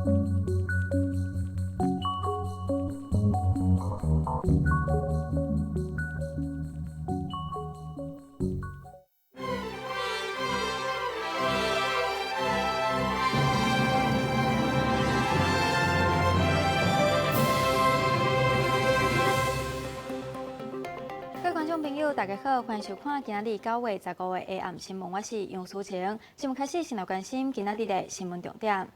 朋友，大家好，欢迎收看今仔日9月15日的暗新闻，我是杨淑晴。新闻开始，先来关心今仔日的新闻重点。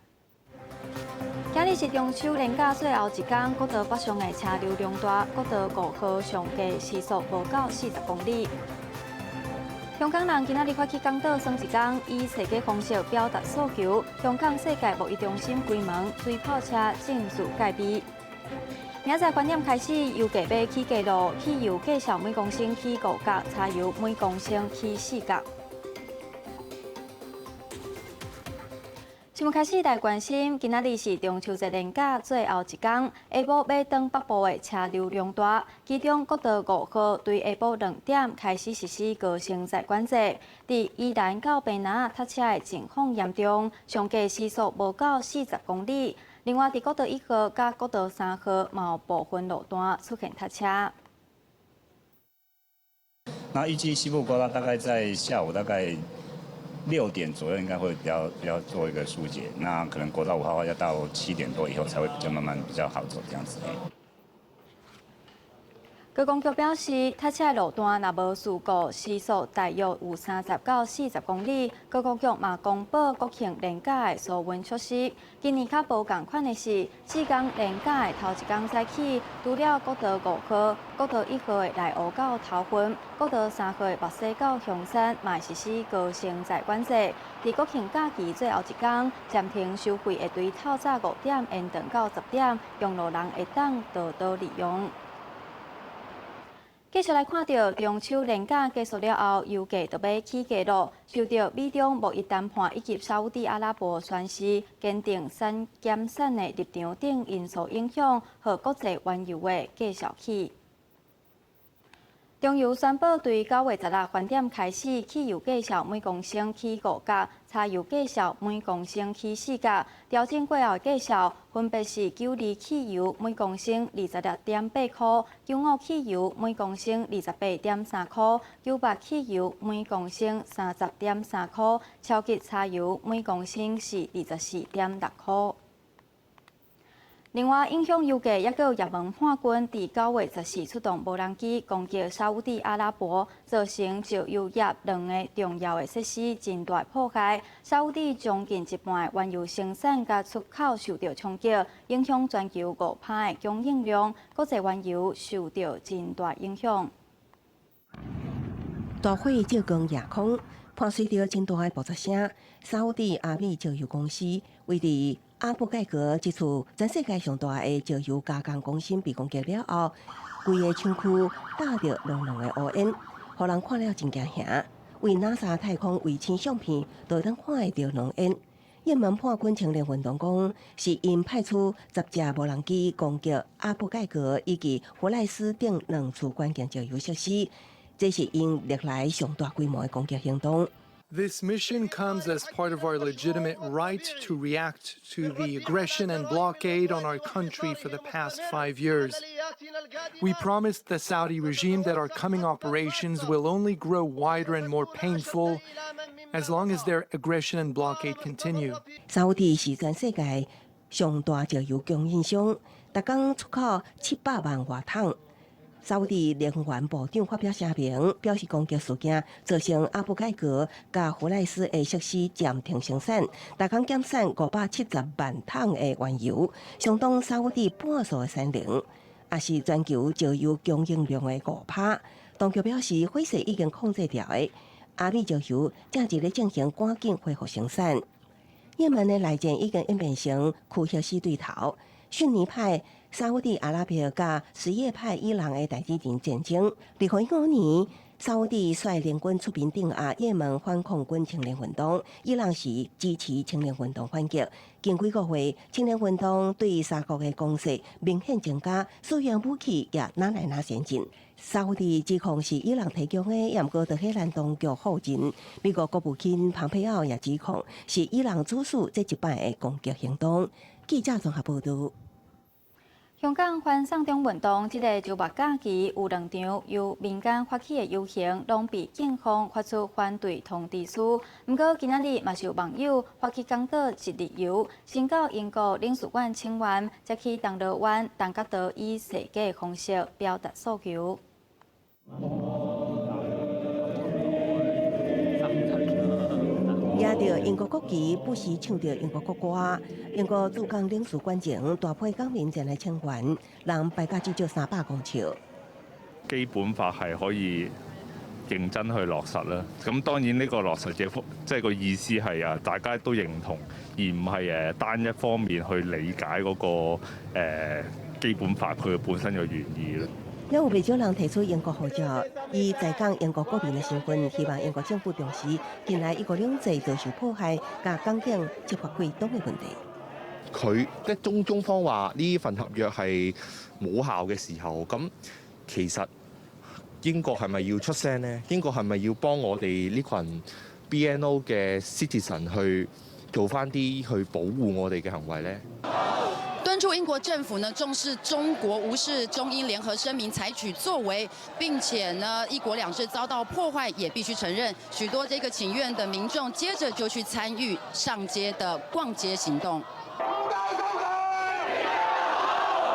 今日是中秋连假最后一天，国道北上的车流量大，国道5号上架时速无到40公里。香港人今仔日发起港岛耍一天，以世界方式表达诉求。香港世界贸易中心关门，水炮车进驻戒备。明仔9点开始，油价要起价咯，汽油计价每公升起5角，柴油每公升起4角。新闻开始来关心，今仔日是中秋节连假最后一天，下晡要登北部的车流量大，其中国道5号对下晡2点开始实施高乘载管制，伫宜兰到平南塞车的情况严重，上架时速无到40公里。另外，伫国道1号甲国道3号，嘛有部分路段出现塞车。那预计西部国道大概在下午大概6点左右，应该会比较做一个疏解。那可能国道5号要到7点多以后才会比较慢慢比较好走这样子。高公局表示，塞车路段若无事故，时速大约有30到40公里。高公局嘛公布国庆连假的疏运措施。今年较无共款的是，4天连假的头一天早起，除了国道5号、国道1号的内湖到头份、国道3号的目西到香山，嘛实施高乘载管制。伫国庆假期最后一天，暂停收费会对透早5点延长到10点，用路人会当多多利用。继续来看到中秋连假结束了后，油价就要起价咯。受到美中贸易谈判以及沙烏地阿拉伯宣示坚定减产的立场等因素影响，和国际原油的继续起。中油宣布，对9月16翻点开始，汽油计价每公升起5角，柴油计价每公升起4角。调整过后的计价分别是92汽油每公升26.8块，95汽油每公升28.3块，98汽油每公升30.3块，超级柴油每公升是24.6块。另外，影响油价也有也门叛军伫9月14出动无人机攻击沙烏地阿拉伯，造成石油业2个重要的设施真大破坏。沙烏地将近一半的原油生产甲出口受到冲击，影响全球5%的供应量，国际原油受到真大影响。大火照光夜空，伴随着真大的爆炸声，沙烏地阿美石油公司为伫阿布盖格这处全世界上大的石油加工中心被攻击了后，规个厂区打着浓浓的乌烟，互人看了真惊吓。为 NASA 太空卫星相片都能看会到浓烟。也门叛军青年运动讲，是因派出10架无人机攻击阿布盖格以及弗赖斯等2处关键石油设施，这是因历来上大规模的攻击行动。This mission comes as part of our legitimate right to react to the aggression and blockade on our country for the past 5 years. We promised the Saudi regime that our coming operations will only grow wider and more painful as long as their aggression and blockade continue. 沙烏地是全世界上大石油供應商，每天出口700萬瓦桶。沙烏地能源部長發表聲明，表示攻擊事件造成阿布蓋格甲弗萊斯的設施暫停生產，每天減產570萬桶的原油，相當沙烏地半數的產能，也是全球石油供應量的5%。當局表示，火勢已經控制掉的，阿美石油正在進行趕緊恢復生產。也門的內戰已經演變成庫赫斯對頭，遜尼派沙烏地阿拉伯甲什葉派伊朗的代志人戰爭。2015年，沙烏地率聯軍出兵鎮壓也門反恐軍青年運動，伊朗是支持青年運動反擊。近幾個月，青年運動對三國的攻勢明顯增加，使用武器也哪來哪先進。沙烏地指控是伊朗提供的，也毋過在荷蘭當局否認。美國國務卿蓬佩奧也指控是伊朗主使這一擺的攻擊行動。記者綜合報道。香港反送中運動這個周末假期有2場由民間發起的遊行，攏被警方發出反對通知書。不過今仔日嘛是有網友發起港島一日遊，先到英國領事館請願，再去銅鑼灣、東角道以世界的方式表達訴求。也着英國國旗，不時唱着英國國歌。英國駐港領事館前大批港民前來請願，人排甲至少300公尺。基本法係可以認真去落實啦。咁當然呢個落實嘅即係個意思係啊，大家都認同，而唔係單一方面去理解嗰個基本法佢本身嘅原意啦。也有不少人提出英國號召，以在港英國國民的身份，希望英國政府重視近來一國兩制遭受迫害、加港警執法過當嘅問題。佢即係中方話呢份合約係冇效嘅時候，咁其實英國係咪要出聲呢？英國係咪要幫我哋呢群 BNO 嘅 citizen 去做翻啲去保護我哋嘅行為呢？敦促英國政府呢重視中國無視中英聯合聲明採取作為，並且呢一國兩制遭到破壞，也必須承認許多這個請願的民眾接着就去參與上街的逛街行動。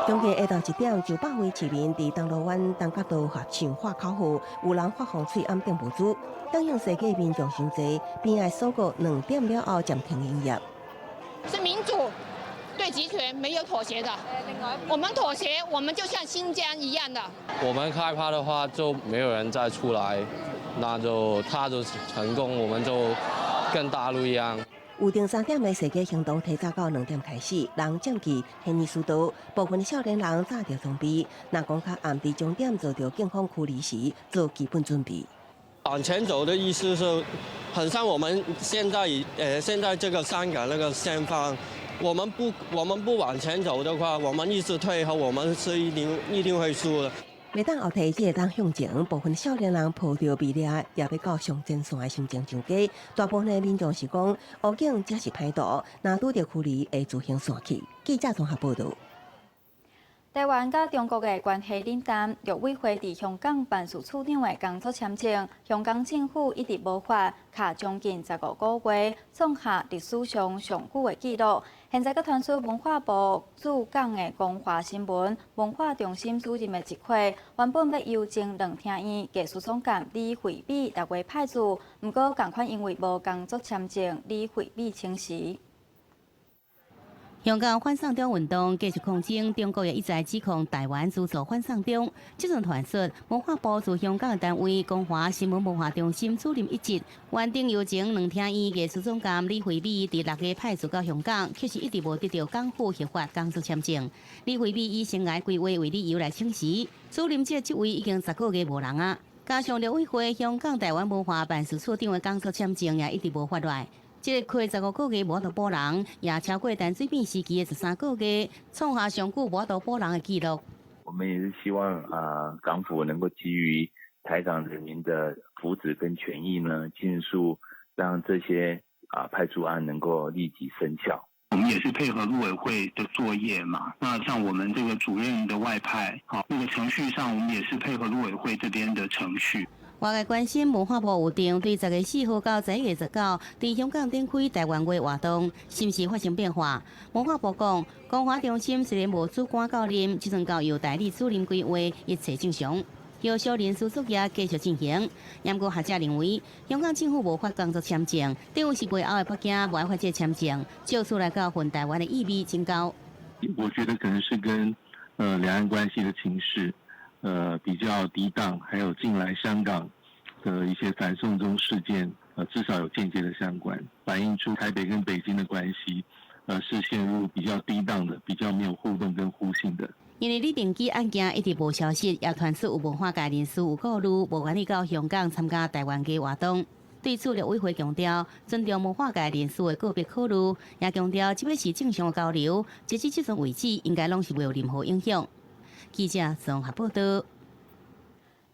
中間下晝1點，900位市民在銅鑼灣東角道合唱花口後，有人發放催暗電無主，響應世界民眾傷濟，邊愛收過2點了後暫停營業。是民主。對集權沒有妥協的，我們妥協，我們就像新疆一樣的。我們開趴的話，就沒有人再出來，那就他就成功，我們就跟大陸一樣。預定3點的世界行動提早到2點開始，人佔據現已疏導，部分少年人揸着裝備，若講較暗地終點做到警方驅離時，做基本準備。往前走的意思是，很像我們現在這個香港那個現況。我們不往前走的話，我們一直退後，我們是一定會輸的。每當後提這個當向前，部分少年人抱着米粒，也要到上前線的心情上街。大部分的民眾是講，烏警只是歹徒，若拄到驅離會自行散去。記者綜合報道。台灣甲中國嘅關係冷淡，陸委會佇香港辦事處長嘅工作簽證，香港政府一直無法卡將近15個月，創下歷史上上久嘅紀錄。現在佮傳出文化部駐港嘅光華新聞文化中心主任嘅職位，原本要邀請兩廳院藝術總監李惠美6月派駐，不過同款因為無工作簽證，李惠美請辭。香港反送中運動繼續抗爭，中國也一再指控台灣資助反送中。這陣傳說，文化部駐香港嘅單位光華新聞文化中心主任一職，原定邀請兩廳院藝術總監李惠美佇6月派駐到香港，卻是一直無得到港府合法工作簽證。李惠美以生涯規劃為理由來請辭，主任這職位已經10個月無人啊。加上陸委會香港台灣文化辦事處長嘅工作簽證也一直無發來。這個虧15個月無到補人，也超過淡水片時期的13個月，創下上久無到補人的紀錄。我們也是希望港府能夠基於台港人民的福祉跟權益呢，盡速讓這些派駐案能夠立即生效。我們也是配合陸委會的作業嘛，那像我們這個主任的外派，那個程序上，我們也是配合陸委會這邊的程序。外界關心文化部有定對10月4號到11月19喺香港展開台灣月活動，是不是發生變化？文化部講，光華中心雖然無主管教練，即陣交由代理主任規劃，一切正常。由少年手續業繼續進行。不過學者認為，香港政府無法工作簽證，等於是背後的北京無愛發這簽證，就出來教訓台灣的意味真高。我覺得可能是跟兩岸關係的情勢。比較低檔，還有近來香港的一些反送中事件，至少有間接的相關，反映出台北跟北京的關係，是陷入比較低檔的、比較沒有互動跟互信的。因为李炳基案件一直无消息，也传出有文化界人士有顾虑，无愿意到香港参加台湾嘅活动。对此，陆委会强调尊重文化界人士的个别考虑，也强调这要是正常的交流，截至这阵为止，应该拢是没有任何影响。记者综合报道。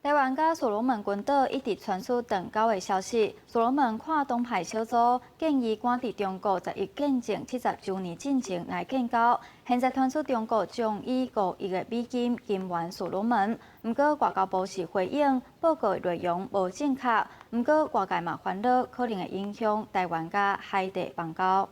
台湾甲所罗门群岛一直传出断交的消息。所罗门跨东派小组建议赶伫中国11建政70周年进程来建交。现在传出中国将以5亿的美金金援所罗门，不过外交部是回应报告内容无正确。不过外界嘛烦恼可能会影响台湾甲海地邦交。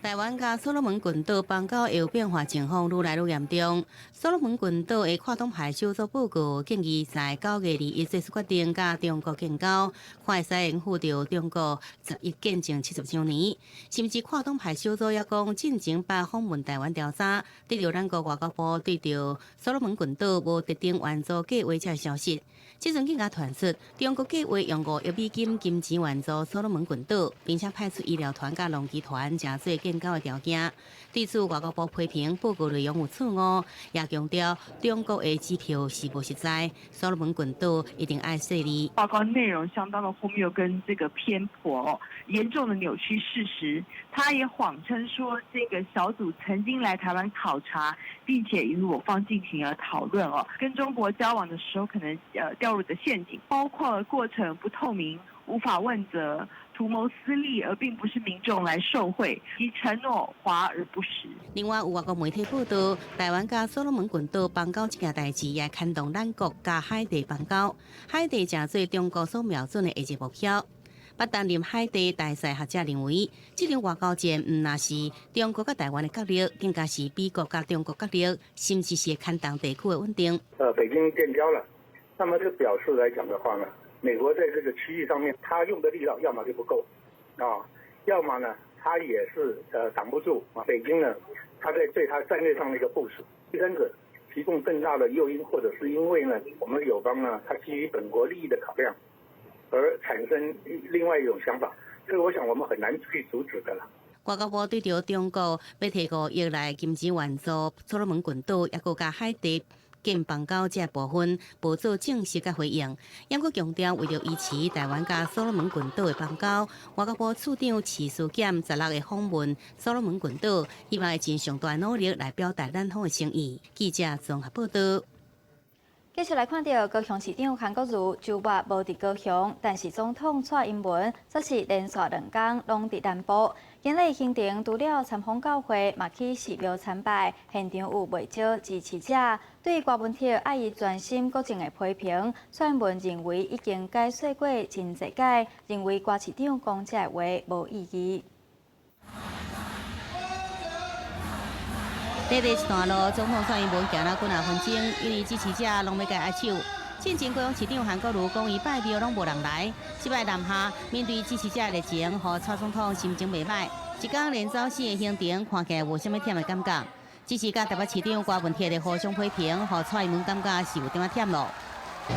台湾甲所罗门群岛邦交有变化情况愈来愈严重。所罗门群岛的跨东派小组报告建议在9月21做出决定，甲中国建交，看会使应付到中国11建政70周年。甚至跨东派小组也讲，进前把访问台湾调查，得到咱国外交部对着所罗门群岛无特定援助计划这消息。这阵更加传出，中国计划用5亿美金金钱援助所罗门群岛，并且派出医疗团甲农机团正做建交的条件。对此，外交部批评报告内容有错误，也强调中国的支票是不实在，所罗门群岛一定爱设立。报告内容相当的荒谬跟这个偏颇，严重的扭曲事实。他也谎称说这个小组曾经来台湾考察，并且与我方进行了讨论跟中国交往的时候可能掉入的陷阱，包括过程不透明、无法问责、图谋私利，而并不是民众来受贿，及承诺华而不实。另外，有外国媒体报道，台湾甲所罗门群岛邦交这件代志，也牵动咱国甲海地邦交。海地正做中国所瞄准的下一个目标。不担任海地大使学者认为，这场外交战唔那是中国甲台湾的角力，更加是美国甲中国角力，甚至是牵动地区的稳定。北京建交了，那么这个表示来讲的话呢，美国在这个区域上面，他用的力道要么就不够，要么呢，他也是挡不住北京呢，他在对他战略上的一个部署。第三个，提供更大的诱因，或者是因为呢，我们友方呢，他基于本国利益的考量，而产生另外一种想法，这个我想我们很难去阻止的了。外交部对着中国要提5亿来金钱援助所罗门群岛，也佮甲海地建邦交这部分，无做正式甲回应。也佮强调，为了维持台湾甲所罗门群岛的邦交，外交部处长齐思俭16日访问所罗门群岛，希望会尽上大努力来表达咱方的诚意。记者综合报道。继续来看到高雄市长韩国瑜周末无伫高雄，但是总统蔡英文则是连续2天拢伫南部。今日行程除了参访教会，嘛去寺庙参拜，现场有袂少支持者。对郭文铁爱伊专心国政的批评，蔡英文认为已经解说过真侪解，认为郭市长讲这话无意义。短短一段路，总统蔡英文行了几啊分钟，因为支持者拢要甲握手。进前高雄市长韩国瑜讲，伊拜庙拢无人来。即摆南下，面对支持者的热情，互蔡总统心情袂歹。一天连走4个行程，看起来无啥物忝的感觉。支持甲台北市长郭文铁的互相批评，互蔡英文感觉是有点仔忝咯。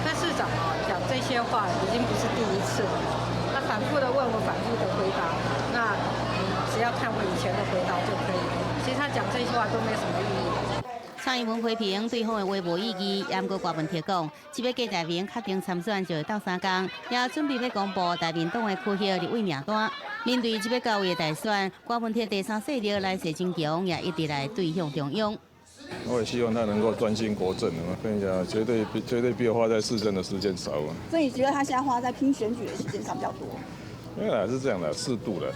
蔡市长讲这些话已经不是第一次了，他反复的问我，反复的回答，那只要看我以前的回答就可以了。其实他讲这些话都没什么意义。蔡英文批评对方的话无意义，也毋过郭文铁讲，只要加台面确定参选就会斗3天，也准备要公布台面党的区域立委名单。面对即要9月大选，郭文铁第3势力来势真强，也一直来对向中央。我也希望他能够专心国政嘛，跟你讲，绝对比我花在市政的时间少啊。所以你觉得他现在花在拼选举的时间上比较多？因为还是这样的，适度的。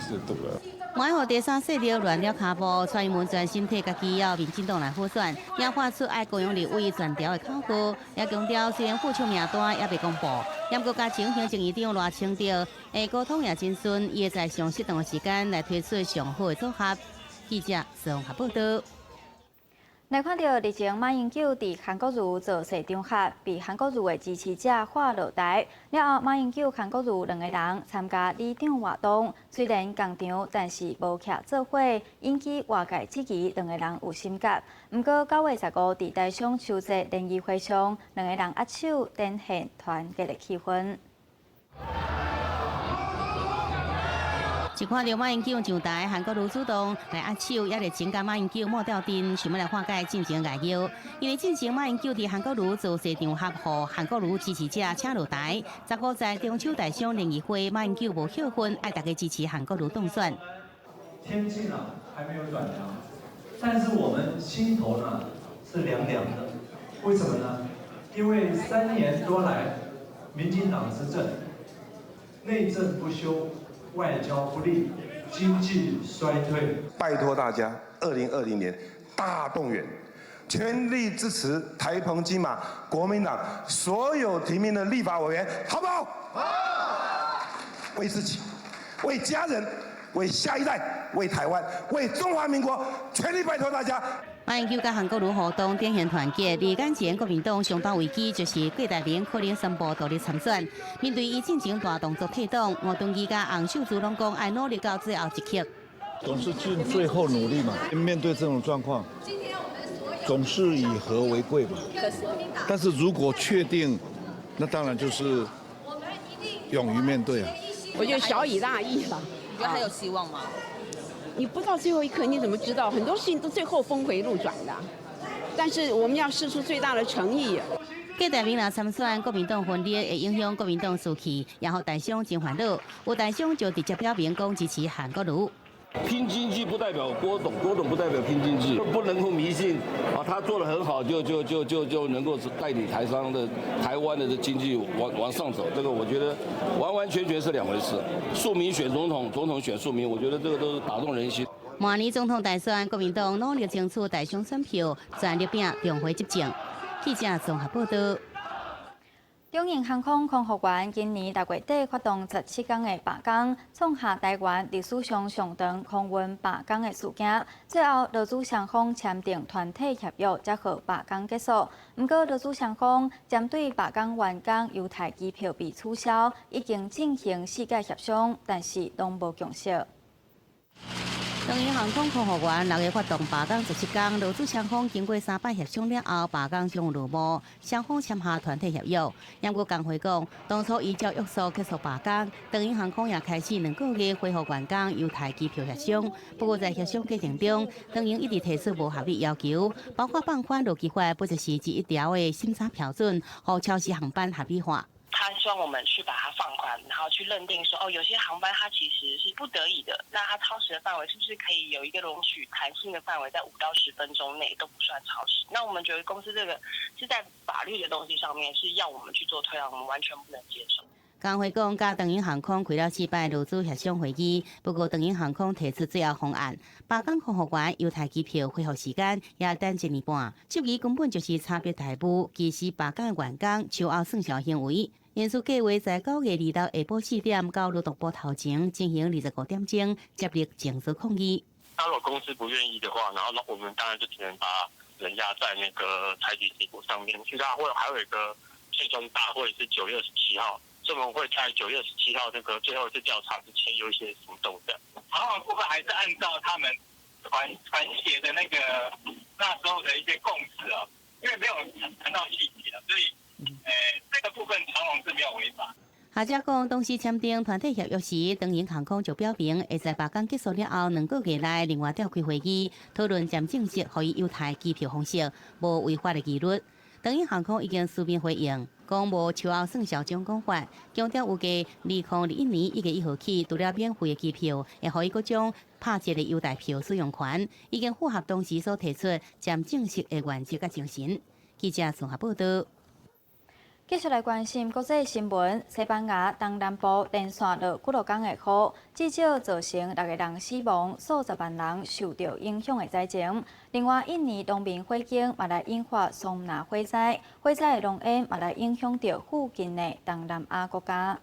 买互第3势力乱了脚步，蔡英文专心替家己要民进党来补选，也发出爱高雄立委全条的口号，也强调虽然副手名单也未公布，也国家前行政院长赖清德会沟通也真顺，伊会在上适当的时间来推出上好的组合。记者综合报道。来看到日前马英九伫韩国瑜做市场合，被韩国瑜的支持者画落台。了后，马英九、韩国瑜2个人参加里长活动，虽然共场，但是无徛做伙，引起外界质疑2个人有心结。不过9月15伫台上秋节联谊会上，2个人握手，展现团结的气氛。一看到马英九上台，韩国瑜主动来握手，也来增加马英九抹掉灯，想要来化解进前外交。因为进前马英九伫韩国瑜做社场合，互韩国瑜支持者请落台。15在中秋大商联谊会，马英九无休婚，爱大家支持韩国瑜当选。天气呢还没有转凉，但是我们心头呢是凉凉的。为什么呢？因为3年多来，民进党执政，内政不修，外交不利，经济衰退。拜托大家，2020年大动员，全力支持台澎金马国民党所有提名的立法委员，好不好？好。为自己，为家人，为下一代，为台湾，为中华民国，全力拜托大家。马英九甲韩国瑜互动展现团结，而眼前国民党上大危机就是郭台铭可能宣布独立参选。面对伊进行大动作退党，吴敦义甲洪秀柱拢讲爱努力到最后一刻。总是尽最后努力嘛。面对这种状况，总是以和为贵嘛。但是如果确定，那当然就是勇于面对啊。我觉得小以大义吧。你觉得还有希望吗？你不到最后一刻，你怎么知道？很多事情都最后峰回路转的。但是我们要释出最大的诚意。郭台铭若参选，国民党分裂会影响国民党士气，然后大商真烦恼。有大商就直接表明讲支持韩国瑜。拼经济不代表郭董，郭董不代表拼经济，不能够迷信啊，他做得很好，就能够带领台湾的经济往上走。这个我觉得完完全全是两回事。庶民选总统，总统选庶民，我觉得这个都是打动人心。明年总统大选，国民党努力争取大商选票，全力拼重回执政。记者综合报道。中营航空空服员今年6月底发动17天的罢工，创下台湾历史上上长空运罢工的事件。最后，劳资双方签订团体协约，才予罢工结束。不过，劳资双方针对罢工员工犹太机票被取消，已经进行4届协商，但是拢无共识。中营航空空服员6月发动罢工17天，劳资双方经过3摆协商了后，罢工将落幕，双方签下团体协约。不过工会讲，当初依照约束结束罢工，中营航空也开始2个月恢复员工犹太机票协商。不过在协商过程中，中营一直提出无合理要求，包括放宽落机法不就是一条的审查标准，和超时航班合理化。他希望我们去把它放宽，然后去认定说，有些航班它其实是不得已的，那它超时的范围是不是可以有一个容许弹性的范围，在5到10分钟内都不算超时？那我们觉得公司这个是在法律的东西上面是要我们去做退让，我们完全不能接受。工会讲，甲中营航空开了4摆劳资协商会议，不过中营航空提出最后方案，罢工空服员犹太机票恢复时间也等1年半，质疑根本就是差别待遇，其实罢工的员工秋后算小行为。因此计划在9月2日下晡4点到劳动部头前进行25点钟接力竞诉抗议。那如果公司不愿意的话，然后我们当然就只能把人压在那个裁决结果上面。其实还有一个最终大会是9月27号，所以我们会在9月17号这个最后一次调查之前有一些行动的。航空部分还是按照他们团协的那时候的一些共识啊，因为没有谈到细节了，所以。这个部分长荣是没有违法。学者讲，当时签订团体协约时，中营航空就表明会在罢工结束了后2个月内另外召开会议，讨论渐正式予以犹太机票方式，无违法的纪律。中营航空已经书面回应，讲无秋后算小种讲法，强调有价2021年1月1号起，除了免费的机票，会予伊各种拍折的优待票使用权，已经符合当时所提出渐正式的原则甲精神。记者综合报道。继续来关心国际新闻，西班牙东南部连续落几落天的雨，至少造成6个人死亡，数十万人受到影响的灾情。另外，印尼农民火警也来引发松那火灾，火灾的浓烟也来影响到附近的东南亚国家。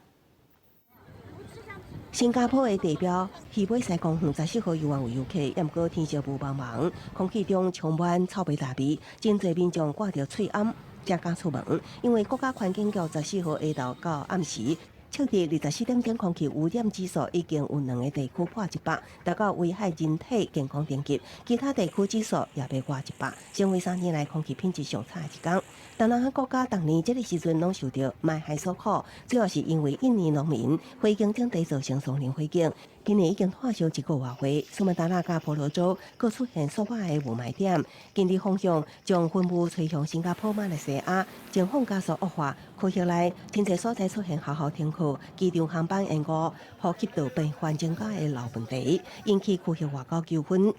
新加坡的地标希美西公园14号游玩有游客，也毋过天色无茫茫，空气中充满臭味大味，真侪民众挂着喙暗。才敢出门，因为国家环境局14号下昼到暗时测定24点钟空气污染指数已经有2个地区破100，达到危害人体健康等级，其他地区指数也要过100，成为3年来空气品质上差的一天。东南亚国家当年这个时阵拢受到霾害所苦，主要是因为印尼农民火警种地造成森林火警，今年已经退烧1个月回，苏门答腊甲婆罗洲各出现数百个雾霾点，经济方向将烟雾吹向新加坡、马来西亚，情况加速恶化。区域内真侪所在出现好停课，机场航班延误，呼吸道变患增加的老问题，引起区域外交纠纷。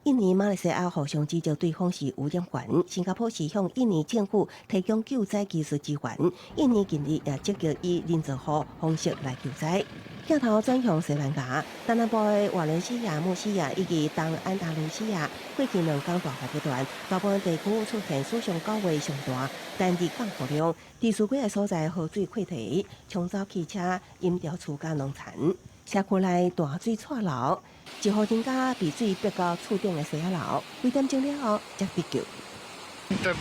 印尼、马来西亚互相指责对方是污染源，新加坡是向印尼政府提供救灾技术支援，印尼近日也积极以人造雨方式来救灾。镜头转向西班牙，东南部的瓦伦西亚、穆西亚以及东安达卢西亚，过去2天大雨不断，大部分地区出现史上9月上大单日降雨量，地区几个所在河水溃堤，冲走汽车、饮料厝甲农产，社区内大水窜流。一户人家被水逼到厝顶的洗楼，2点钟了后才得救。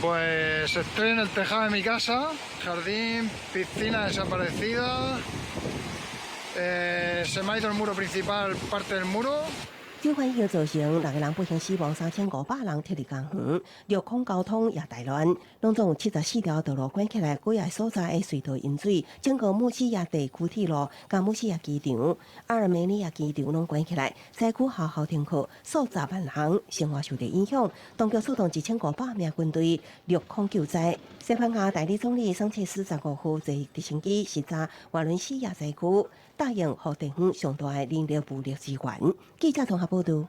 Pues estoy en el tejado de mi casa, jardín, piscina desaparecida, se me ha ido el muro principal, parte del muro. 这款疫情造成6个人不幸死亡，3500人脱离工园，陆空交通也大乱。拢总有74条道路关起来，几个所在的隧道淹水，整个穆西亚地区铁路、甲穆西亚机场、阿尔梅尼亚机场拢关起来，西区好好停课，数十万人生活受到影响。当局出动1500名军队陆空救灾。西班牙代理总理桑切斯15号在直升机视察瓦伦西亚西区，答应予地方上大的人力物力支援。记者综合报道。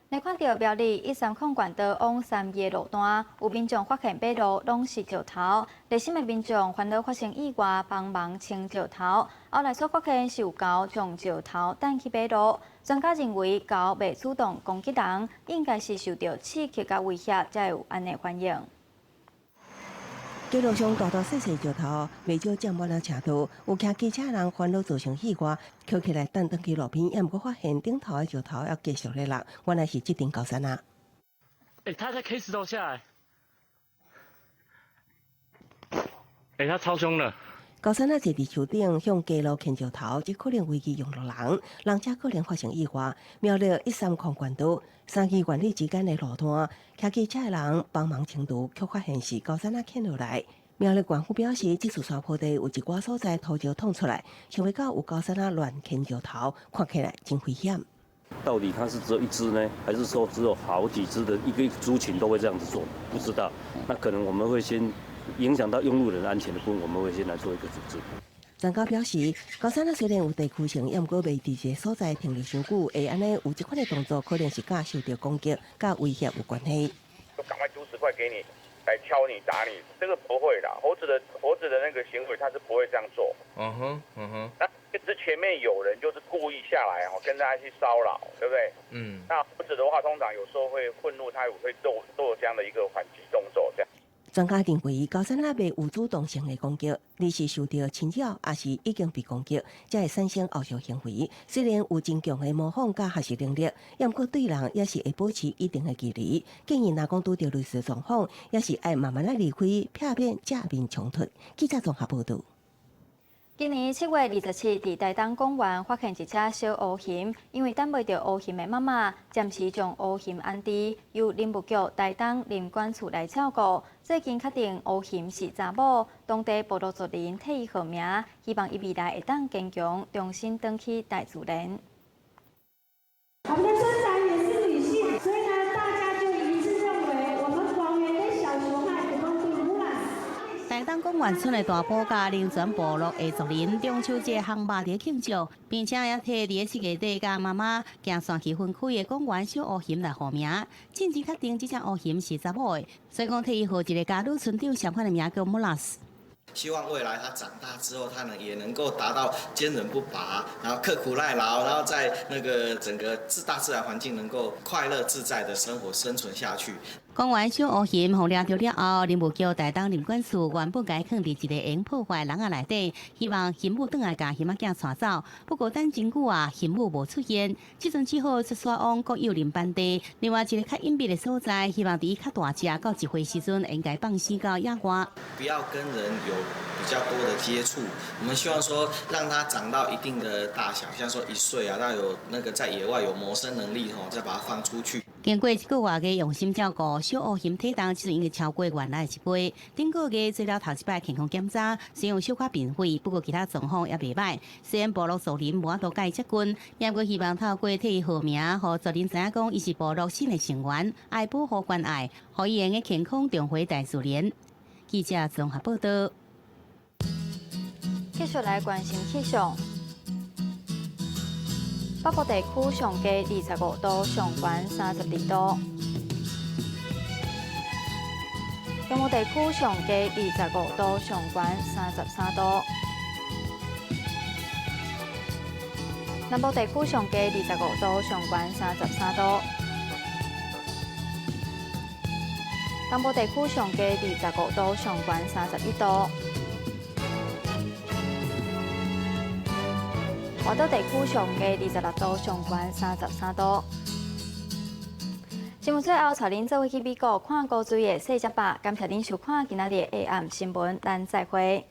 来看到苗栗130县道往3义路段，有民众发现马路拢是石头，热心的民众烦恼发生意外，帮忙清石头，后来所发现是有狗将石头弹去马路。专家认为狗未主动攻击人，应该是受到刺激甲威胁，才有安尼反应。街路上大大小小石头，未少占满了车道，有骑机车人烦恼造成意外，捡起来等去路边，也毋过发现顶头的石头要继续咧落，原来是这顶高山啊！他在 K 石头下来，他超凶了。高山啊，坐伫树顶向街路牵石头，这可能危及用路人，人车可能发生意外。苗栗130县道3期管理之间的路段，骑机车的人帮忙清除，却发现是高山啊牵落来。苗栗县府表示，这次沙坡地有一寡所在土石捅出来，想袂到有高山啊乱牵石头，看起来真危险。到底它是只有一只呢，还是说只有好几只的一个族群都会这样子做？不知道。那可能我们会先影响到用路人安全的部分，我们会先来做一个组织。专家表示，高山啊虽然有地区性，也毋过未伫一个所在停留伤久，会安尼有这款的动作，可能是甲受到攻击、甲威胁有关系。就赶快丢石块给你，来敲你、打你，这个不会的。猴子的那个行为，他是不会这样做。那只前面有人就是故意下来跟大家去骚扰，对不对？那猴子的话，通常有时候会愤怒，他也会做这样的一个反击动作，这样。专家认为，高山啊未有主动性的攻击，你是受到侵扰，还是已经被攻击，才会产生后续行为。虽然有真强的模仿甲学习能力，也毋过对人也是会保持一定的距离。建议若讲拄到类似状况，也是爱慢慢来离开，避免正面冲突。记者综合报道。今年7月27日，伫台东公园发现一只小乌熊，因为等袂到乌熊的妈妈，暂时将乌熊安置，由林务局台东林管处来照顾。最近确定乌熊是查某，当地部落族人替伊号名，希望伊未来会当坚强，重新回去大自然。我们的村长也是女性，所以呢，大家就一致认为我们广元的小熊啊，不能被污染。台东公园村的大埔甲林泉部落的族人中秋节烘肉伫庆祝，并且也摕伫7月底甲妈妈行山区分区的公园小乌熊来号名。近期确定这只乌熊是查某的，所以讲替伊号一个家女村长相关的名叫穆拉斯。希望未来他长大之后，他也能够达到坚韧不拔，然后刻苦耐劳，然后在那个整个大自然环境能够快乐自在的生存下去。公园小乌熊互抓到了后，林务局台东林管处原本该放伫一个用破坏人仔内底，希望熊母转来甲熊仔囝带走。不过等真久啊，熊母无出现，即阵只好出山往国有林班地。另外一个较隐蔽的所在，希望伫伊较大只到1岁时阵，应该放生到野外。不要跟人有比较多的接触，我们希望说让它长到一定的大小，像说1岁啊，到有那个在野外有谋生能力再把它放出去。经过一个月嘅用心照顾，小乌熊体重即已经超过原来1倍。顶个月做了头一摆健康检查，使用小可便血，不过其他状况也袂歹。虽然部落族人无法度介接近，也过希望透过替伊号名，互族人知影讲伊是部落新嘅成员，爱保护关爱，互伊用嘅健康重回大自然。记者综合报道。继续来关心气象。北部地区上低25度，上悬32度；中部地区上低25度，上悬33度；南部地区上低25度，上悬33度；东部地区上低25度，上悬31度。华岛地区上低26度，上悬33度。新闻最后，带您做伙去美国看古锥的细节吧。感谢您收看今仔日的 AM 新闻，咱再会。